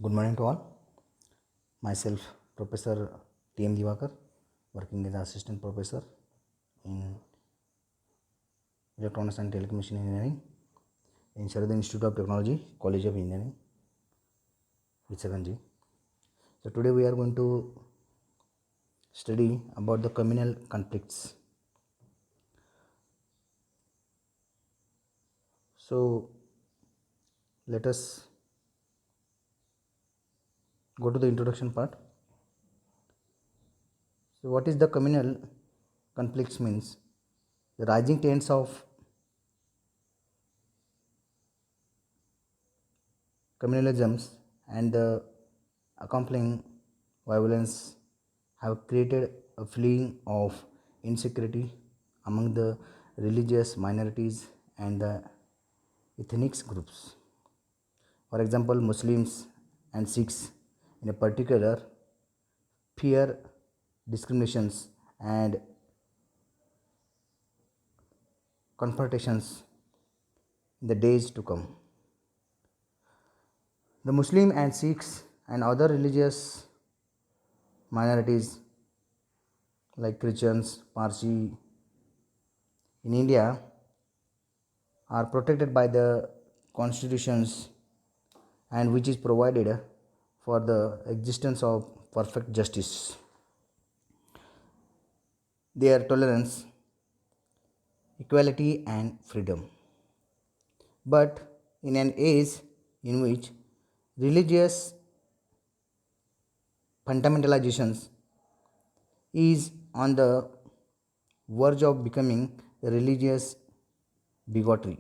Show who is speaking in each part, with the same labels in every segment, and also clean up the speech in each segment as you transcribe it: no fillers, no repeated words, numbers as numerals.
Speaker 1: Good morning to all. Myself, Professor T.M. Divakar, working as Assistant Professor in Electronics and Telecommunication Engineering in Sharadin Institute of Technology, College of Engineering, Vitsaganji. So today we are going to study about the communal conflicts. So let us go to the introduction part. So what is the communal conflicts means? The rising trends of communalisms and the accompanying violence have created a feeling of insecurity among the religious minorities and the ethnic groups. For example, Muslims and Sikhs in a particular fear discriminations and confrontations in the days to come. The Muslim and Sikhs and other religious minorities like Christians, Parsi in India are protected by the constitutions and which is provided for the existence of perfect justice. Their tolerance, equality, and freedom. But in an age in which religious fundamentalizations is on the verge of becoming religious bigotry,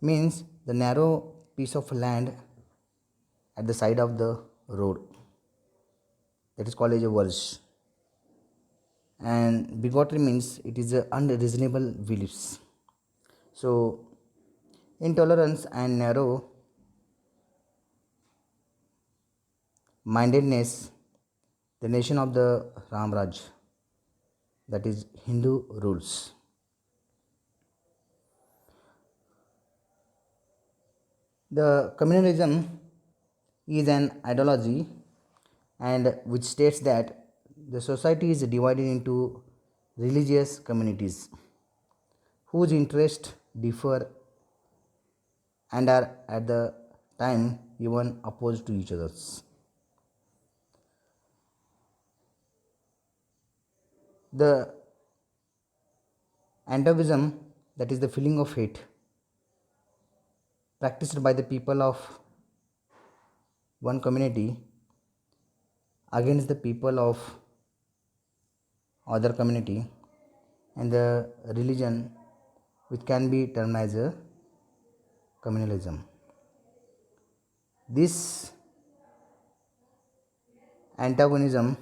Speaker 1: means the narrow piece of land at the side of the road, that is called as a verge, and bigotry means it is a unreasonable beliefs. So intolerance and narrow mindedness, the nation of the Ramraj, that is Hindu rules. The communalism is an ideology and which states that the society is divided into religious communities whose interests differ and are at the time even opposed to each other. The antagonism, that is the feeling of hate practiced by the people of one community against the people of other community, and the religion which can be termed as a communalism. This antagonism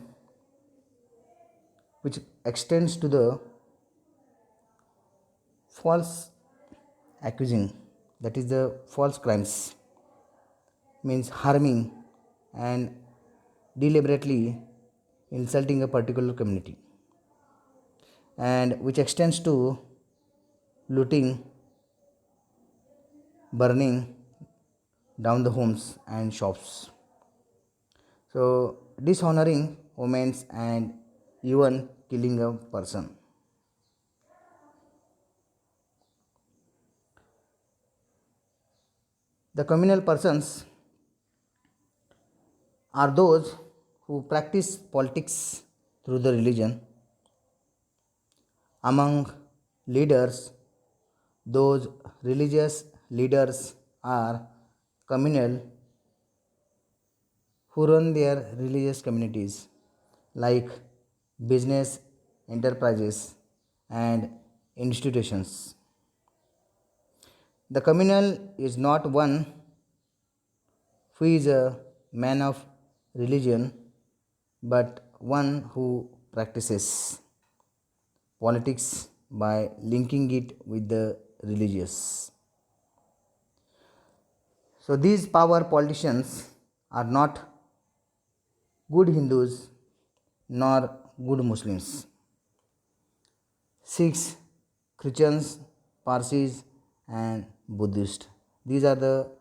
Speaker 1: which extends to the false accusing, that is the false crimes, means harming and deliberately insulting a particular community, and which extends to looting, burning down the homes and shops. So dishonoring women and even killing a person. The communal persons are those who practice politics through the religion. Among leaders, those religious leaders are communal who run their religious communities like business enterprises and institutions. The communal is not one who is a man of religion, but one who practices politics by linking it with the religious. So these power politicians are not good Hindus nor good Muslims. Sikhs, Christians, Parsis, and Buddhists. These are the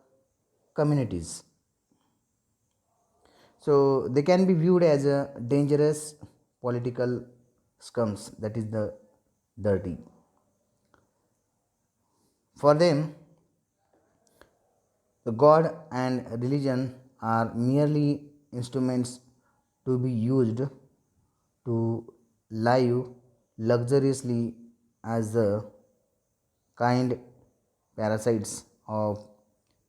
Speaker 1: communities. So they can be viewed as a dangerous political scums, that is the dirty. For them, the God and religion are merely instruments to be used to live luxuriously as the kind parasites of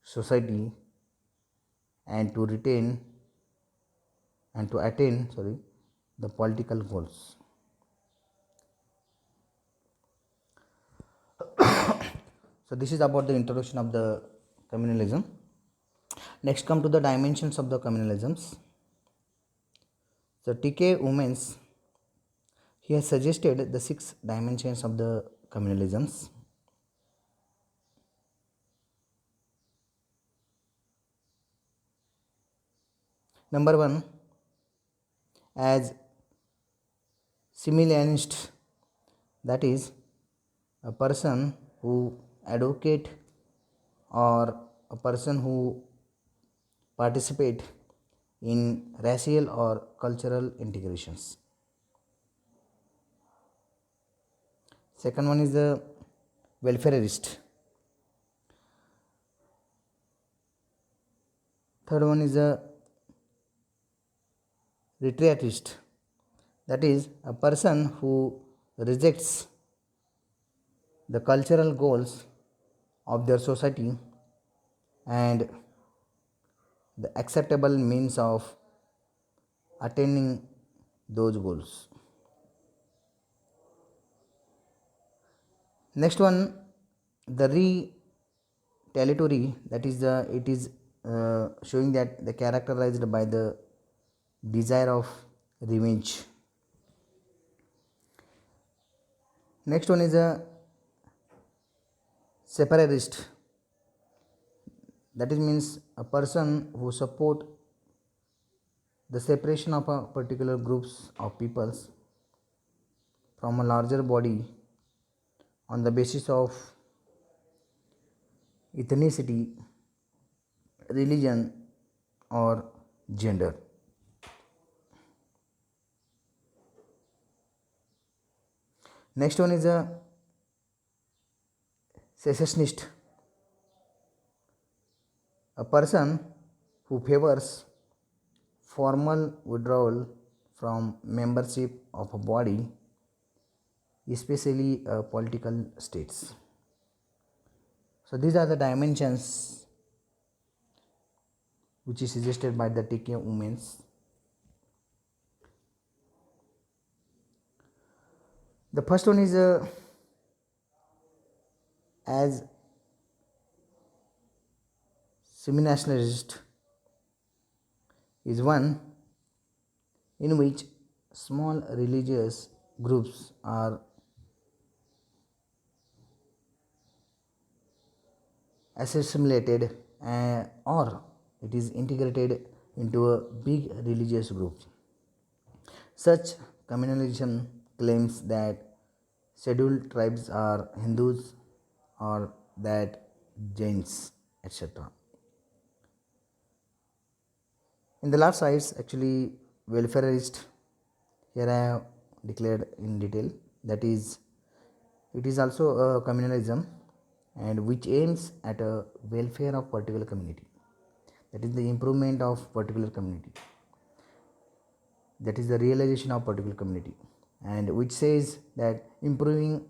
Speaker 1: society and to retain and to attain the political goals. So this is about the introduction of the communalism. Next come to the dimensions of the communalisms. So TK Women's he has suggested the 6 dimensions of the communalisms. Number 1, as simultaneist, that is a person who advocate or a person who participate in racial or cultural integrations. Second one is the welfareist. Third one is the retreatist, that is a person who rejects the cultural goals of their society and the acceptable means of attaining those goals. Next one, the retaliatory, that is the it is showing that the characterized by the desire of revenge. Next one is a separatist, that is means a person who support the separation of a particular groups of peoples from a larger body on the basis of ethnicity, religion, or gender. Next one is a secessionist, a person who favors formal withdrawal from membership of a body, especially political states. So these are the dimensions which is suggested by the TK Women's. The first one is as semi-nationalist is one in which small religious groups are assimilated or it is integrated into a big religious group. Such communalism claims that scheduled tribes are Hindus or that Jains, etc. In the last slides, actually, welfareist, here I have declared in detail, that is, it is also a communalism and which aims at a welfare of particular community, that is the improvement of particular community, that is the realization of particular community, and which says that improving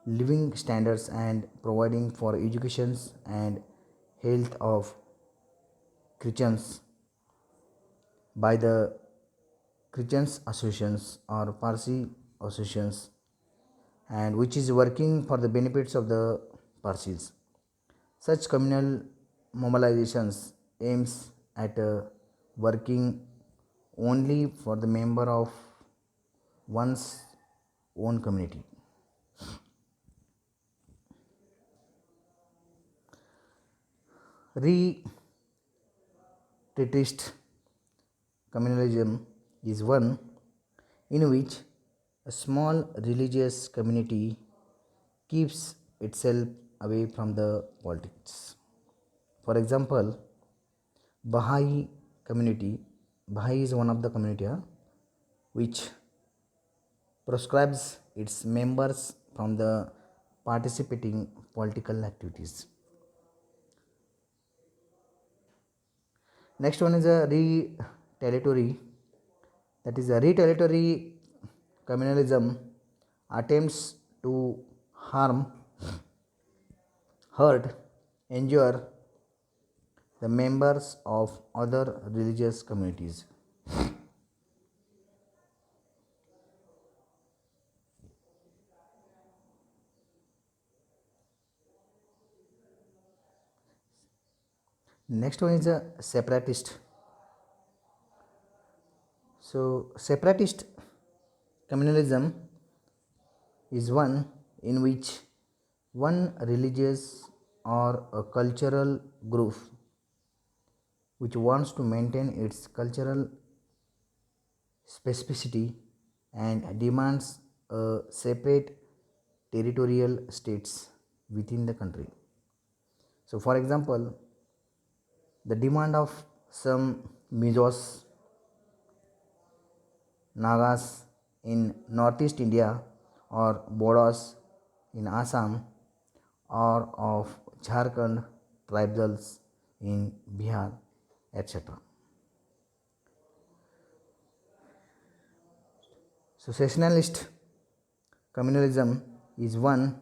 Speaker 1: living standards and providing for educations and health of Christians by the Christians associations or Parsi associations, and which is working for the benefits of the Parsis. Such communal mobilizations aims at working only for the member of one's own community. Retreatist communalism is one in which a small religious community keeps itself away from the politics. For example, Baha'i community Baha'i is one of the community which proscribes its members from the participating political activities. Next one is a retaliatory. That is a retaliatory communalism attempts to harm, hurt, injure the members of other religious communities. Next one is a separatist. So, separatist communalism is one in which one religious or a cultural group which wants to maintain its cultural specificity and demands a separate territorial states within the country. So, for example, the demand of some Mizos, Nagas in northeast India or Bodos in Assam or of Jharkhand tribals in Bihar, etc. So, secessionist communalism is one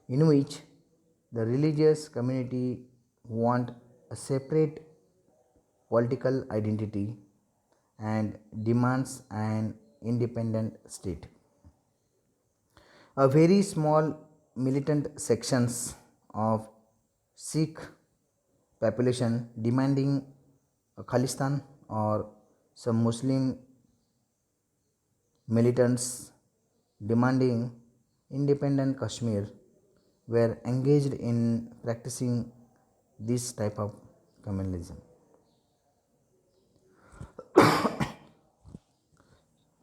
Speaker 1: in which the religious community want a separate political identity and demands an independent state. A very small militant sections of Sikh population demanding a Khalistan or some Muslim militants demanding independent Kashmir were engaged in practicing this type of communalism.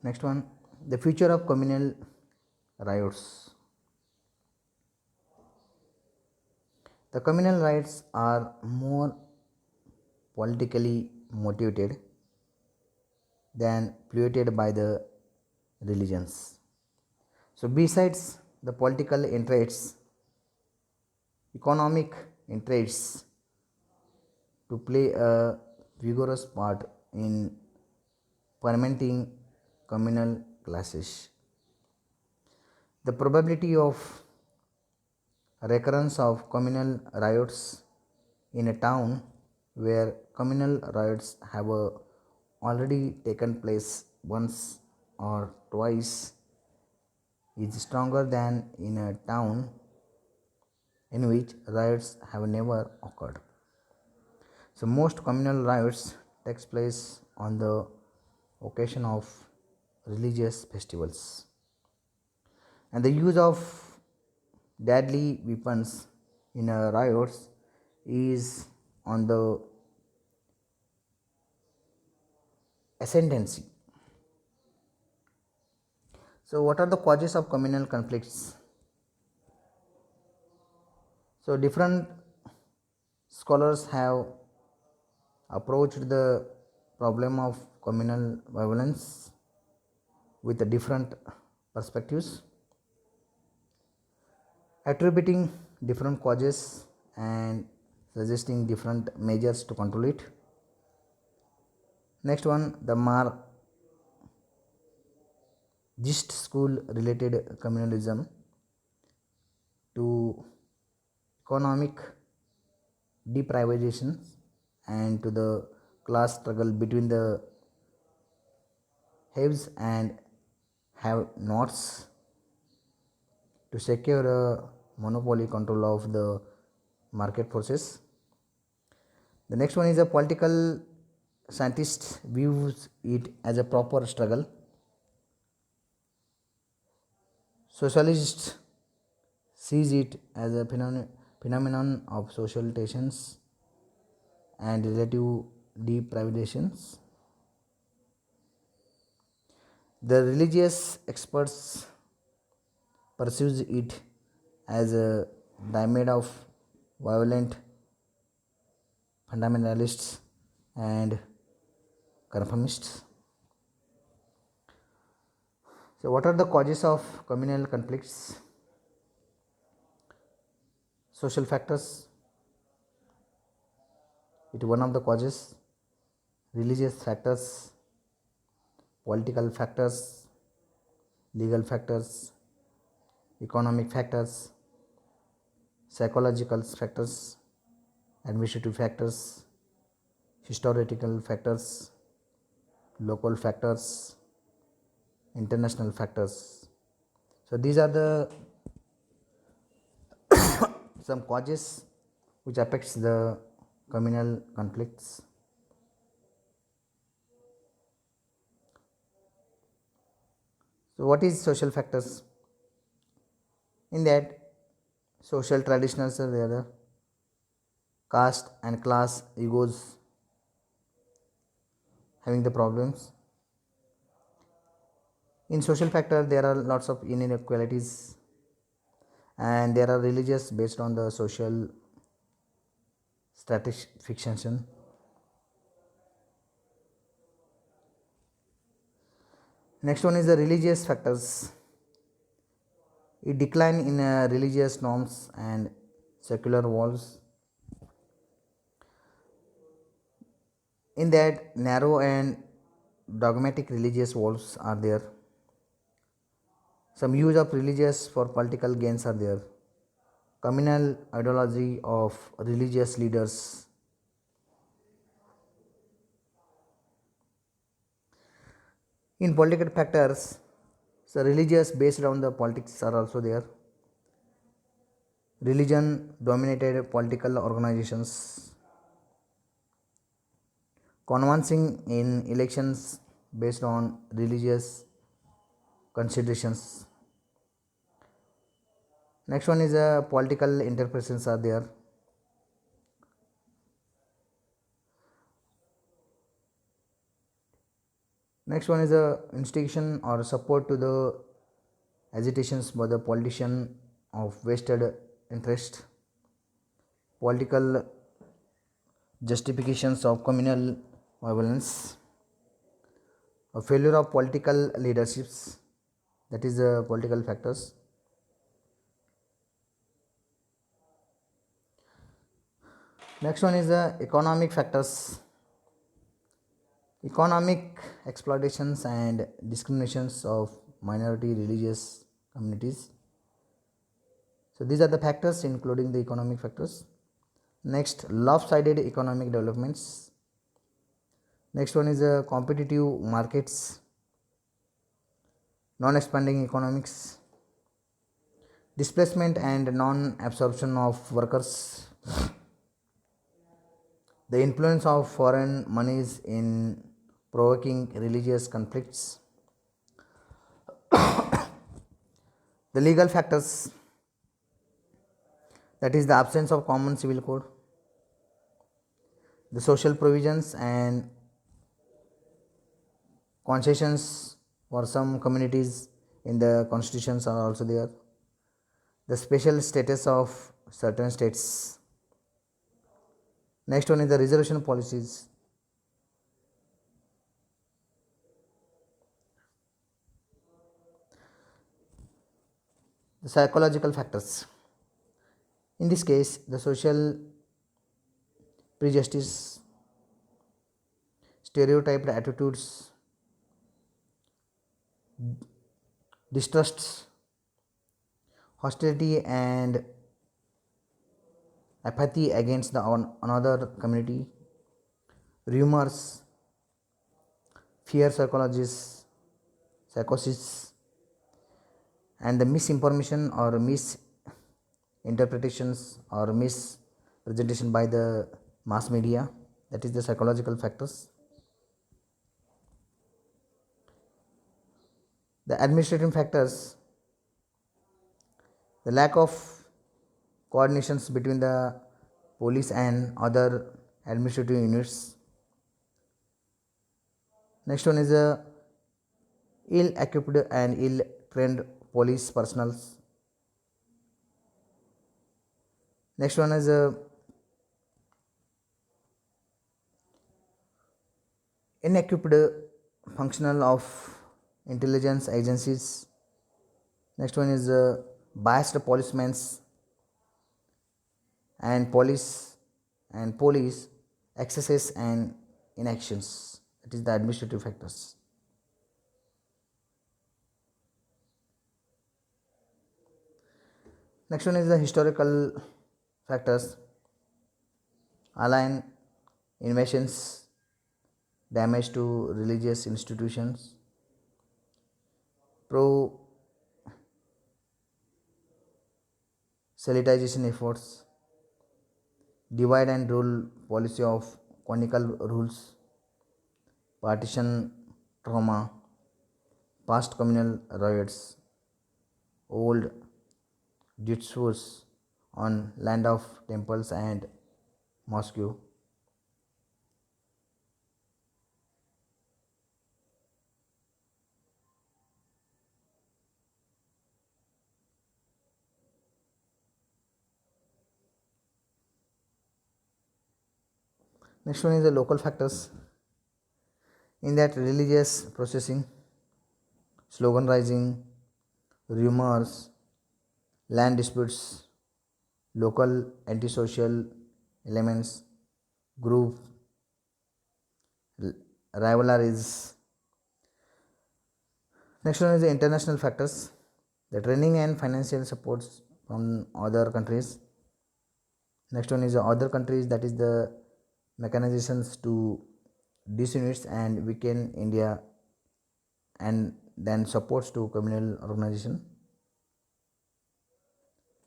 Speaker 1: Next one, the future of communal riots. The communal riots are more politically motivated than polluted by the religions. So, besides the political interests, economic interests to play a vigorous part in fermenting communal clashes. The probability of recurrence of communal riots in a town where communal riots have already taken place once or twice is stronger than in a town in which riots have never occurred. So most communal riots takes place on the occasion of religious festivals, and the use of deadly weapons in a riots is on the ascendancy. So what are the causes of communal conflicts? So different scholars have approached the problem of communal violence with different perspectives, attributing different causes and suggesting different measures to control it. Next one, the Marxist school related communalism to economic deprivation and to the class struggle between the haves and have nots to secure a monopoly control of the market forces. The next one is a political scientist views it as a proper struggle. Socialist sees it as a phenomenon of social tensions and relative deprivations. The religious experts pursues it as a diamond of violent fundamentalists and conformists. So, what are the causes of communal conflicts? Social factors, it is one of the causes. Religious factors, political factors, legal factors, economic factors, psychological factors, administrative factors, historical factors, local factors, international factors. So these are the some causes which affects the communal conflicts. So what is social factors? In that, social traditionals are there, caste and class egos having the problems. In social factor there are lots of inequalities, and there are religious based on the social stratification. Next one is the religious factors. It decline in religious norms and secular walls. In that, narrow and dogmatic religious walls are there. Some use of religious for political gains are there. Communal ideology of religious leaders. In political factors, so religious based on the politics are also there. Religion dominated political organizations. Convincing in elections based on religious considerations. Next one is political interpretations are there. Next one is instigation or support to the agitations by the politician of vested interest. Political justifications of communal violence. A failure of political leaderships, that is the political factors. Next one is the economic factors. Economic exploitations and discriminations of minority religious communities. So these are the factors including the economic factors. Next, lopsided economic developments. Next one is competitive markets, non-expanding economics, displacement and non-absorption of workers, the influence of foreign monies in provoking religious conflicts, the legal factors, that is the absence of common civil code, the social provisions and concessions for some communities in the constitutions are also there, the special status of certain states. Next one is the reservation policies. The psychological factors. In this case, the social prejudice, stereotyped attitudes, distrusts, hostility and apathy against the another community, rumors, fear psychosis, and the misinformation or misinterpretations or misrepresentation by the mass media, that is the psychological factors. The administrative factors, the lack of coordinations between the police and other administrative units. Next one is ill equipped and ill trained police personals. Next one is inequipped functional of intelligence agencies. Next one is biased policemen and police excesses and inactions. That is the administrative factors. Next one is the historical factors. Align invasions, damage to religious institutions, pro Selitization efforts, divide and rule policy of conical rules, partition trauma, past communal riots, old disputes on land of temples and mosque. Next one is the local factors. In that religious processing, slogan rising, rumors, land disputes, local antisocial elements, group rivalries. Next one is the international factors, the training and financial supports from other countries. Next one is the other countries, that is the mechanizations to disunits and weaken India, and then supports to communal organization.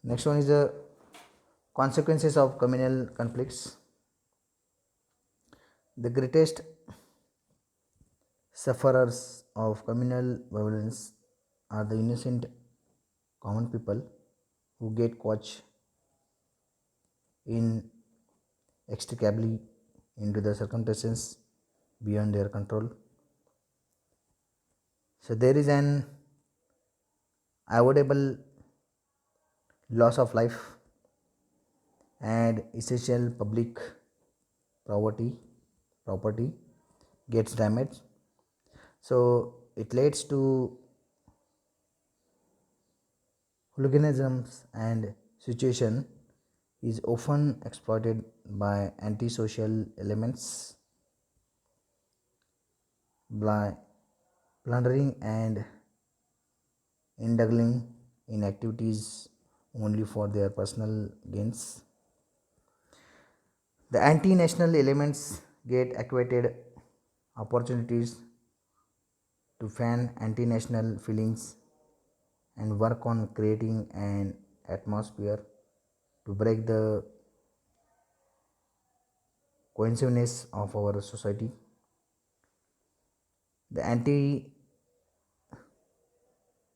Speaker 1: Next one is the consequences of communal conflicts. The greatest sufferers of communal violence are the innocent common people who get caught inextricably into the circumstances beyond their control. So there is an avoidable loss of life and essential public property property gets damaged. So it leads to hooliganisms, and situation is often exploited by antisocial elements by plundering and indulging in activities only for their personal gains. The anti national elements get acquainted opportunities to fan anti national feelings and work on creating an atmosphere to break the cohesiveness of our society. The anti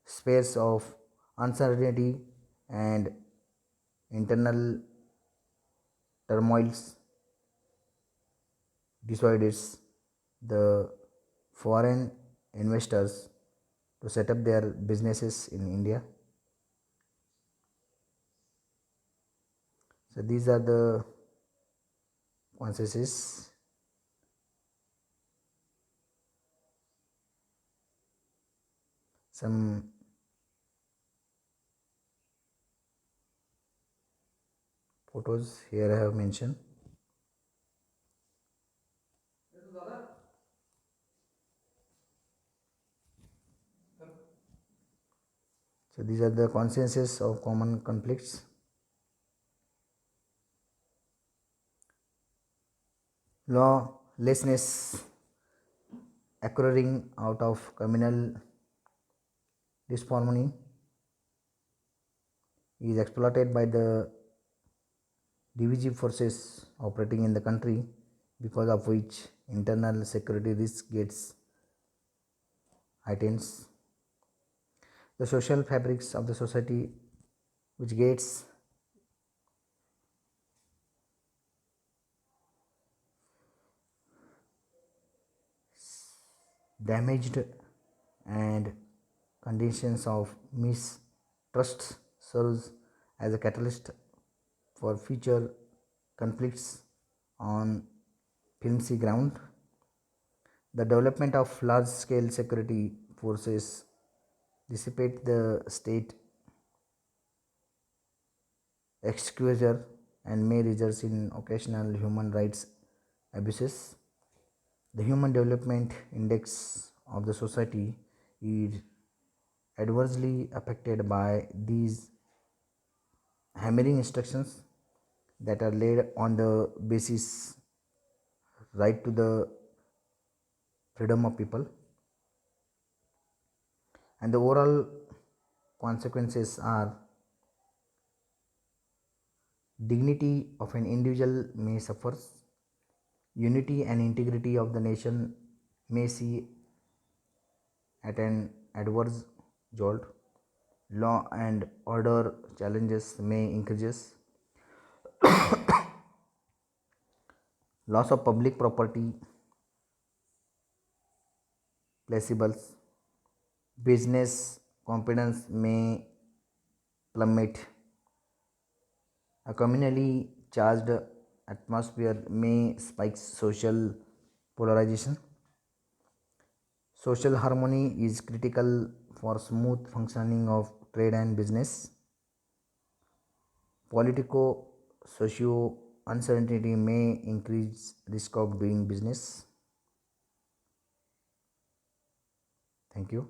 Speaker 1: space of uncertainty and internal turmoils dissuades the foreign investors to set up their businesses in India. So these are the consequences. Some photos here I have mentioned. So these are the consequences of common conflicts. Lawlessness occurring out of communal disharmony is exploited by the divisive forces operating in the country, because of which internal security risk gets heightened. The social fabrics of the society which gets damaged, and conditions of mistrust serves as a catalyst for future conflicts on flimsy ground. The development of large scale security forces dissipate the state exposure and may result in occasional human rights abuses. The Human Development Index of the society is adversely affected by these hammering instructions that are laid on the basis right to the freedom of people, and the overall consequences are dignity of an individual may suffer, unity and integrity of the nation may see at an adverse jolt, law and order challenges may increase, loss of public property, placeables, business confidence may plummet, a communally charged atmosphere may spike social polarization. Social harmony is critical for smooth functioning of trade and business. Politico socio uncertainty may increase risk of doing business. Thank you.